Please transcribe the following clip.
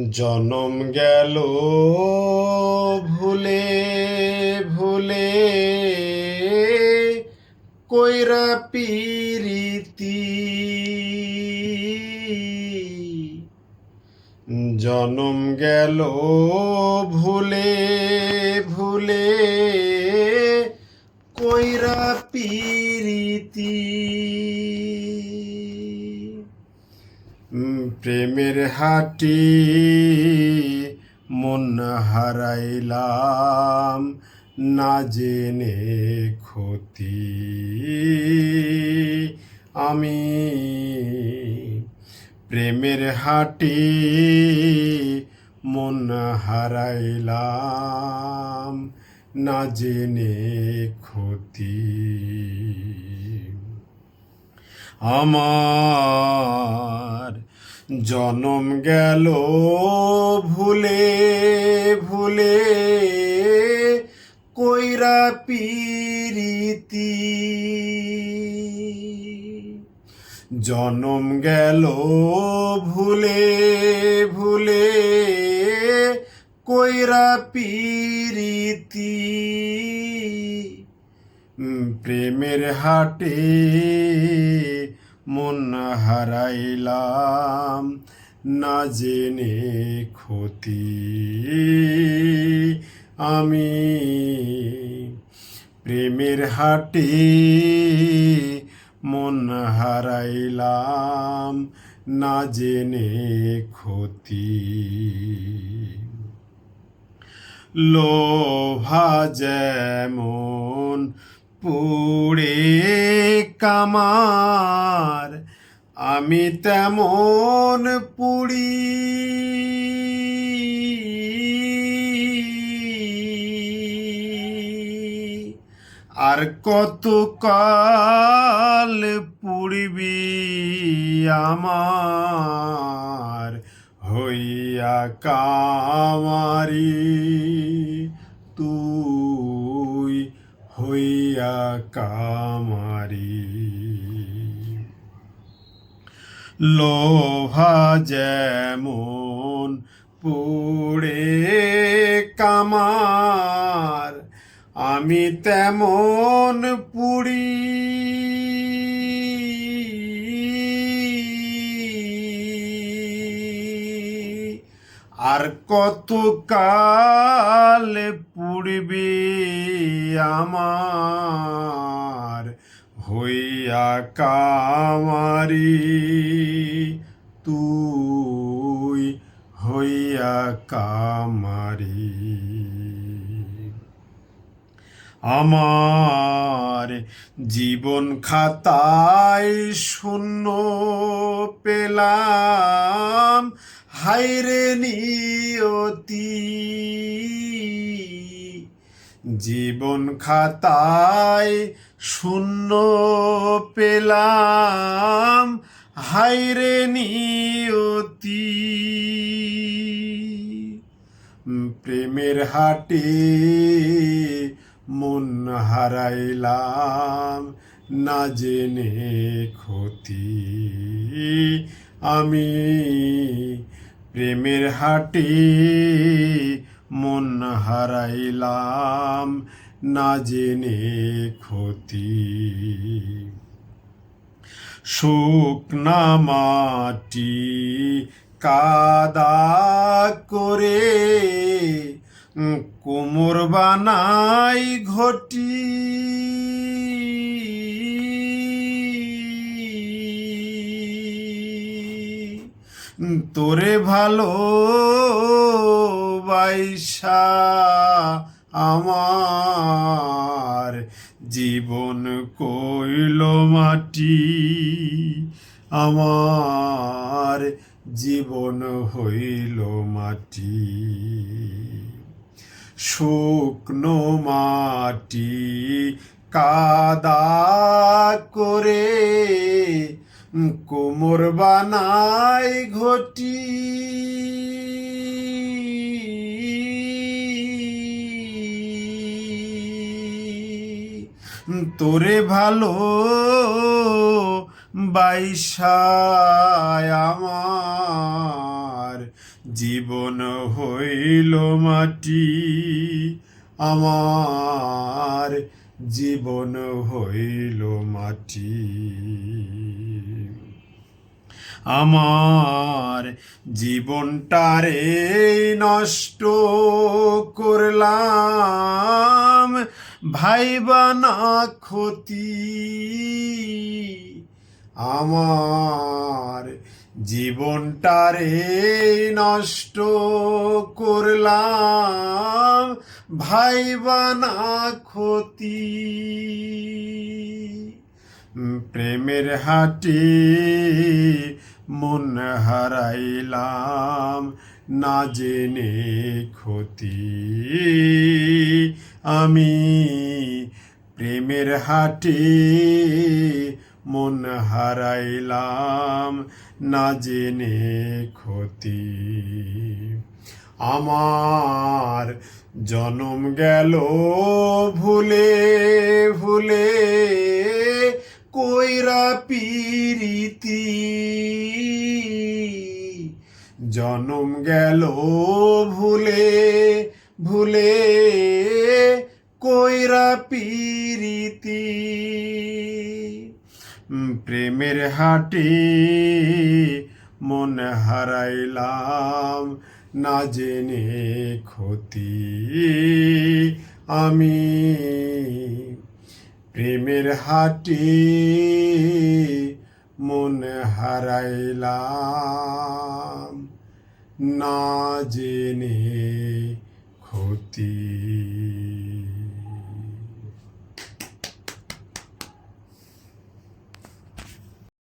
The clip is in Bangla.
জনম গেল ভুলে ভুলে কইরা পিরিতি জনম গেল ভুলে ভুলে কইরা পিরিতি প্রেমের হাটি মন হারাইলাম না জেনে ক্ষতি আমি প্রেমের হাটি মন হারাইলাম না জেনে ক্ষতি আমার জনম গেল ভুলে ভুলে কইরা পিরিতি জনম গেল ভুলে ভুলে কইরা পিরিতি প্রেমের হাটে মন হারাইলাম না জেনে ক্ষতি আমি প্রেমের হাটে মন হারাইলাম না জেনে ক্ষতি লোভা যেমন পুড়ে কামার আমি তেমন পুড়ি আর কত কাল পুড়বি আমার হইয়া কামারি তুই হইয়া কামারি লোভা যেমন পুড়ে কামার আমি তেমন পুড়ি আর কত কাল পুড়বি আমার হইয়া কামারি তুই হইয়া কামারি আমার জীবন খাতায় শূন্য পেলাম হায়রে নিয়তি জীবন খাতায় শূন্য পেলাম হায়রে নিয়তি প্রেমের হাটে মন হারাইলাম না জেনে ক্ষতি আমি প্রেমের হাটে মন হারাইলাম না জেনে ক্ষতি শুকনা মাটি কাদা করে কোমর বানাই ঘটি তোরে ভালো বাইসা আমার জীবন কইল মাটি আমার জীবন হইল মাটি শুকনো মাটি কাদা করে কোমর বানাই ঘটি তোরে ভালো বাইসায় আমার জীবন হইল মাটি, আমার জীবন হইল মাটি। আমার জীবনটারে নষ্ট করলাম ভাইবা না ক্ষতি, আমার জীবনটারে নষ্ট করলাম ভাইবা না ক্ষতি। প্রেমের হাটে মন হারাইলাম না জেনে ক্ষতি, আমি প্রেমের হাটে মন হারাইলাম না জেনে ক্ষতি। আমার জনম গেল ভুলে ভুলে কইরা পিরিতি, জনম গেল ভুলে ভুলে কইরা পিরিতি। প্রেমের হাটে মন হারাইলাম না জেনে ক্ষতি, আমি প্রেমের হাটে মন হারাইলাম না জেনে ক্ষতি।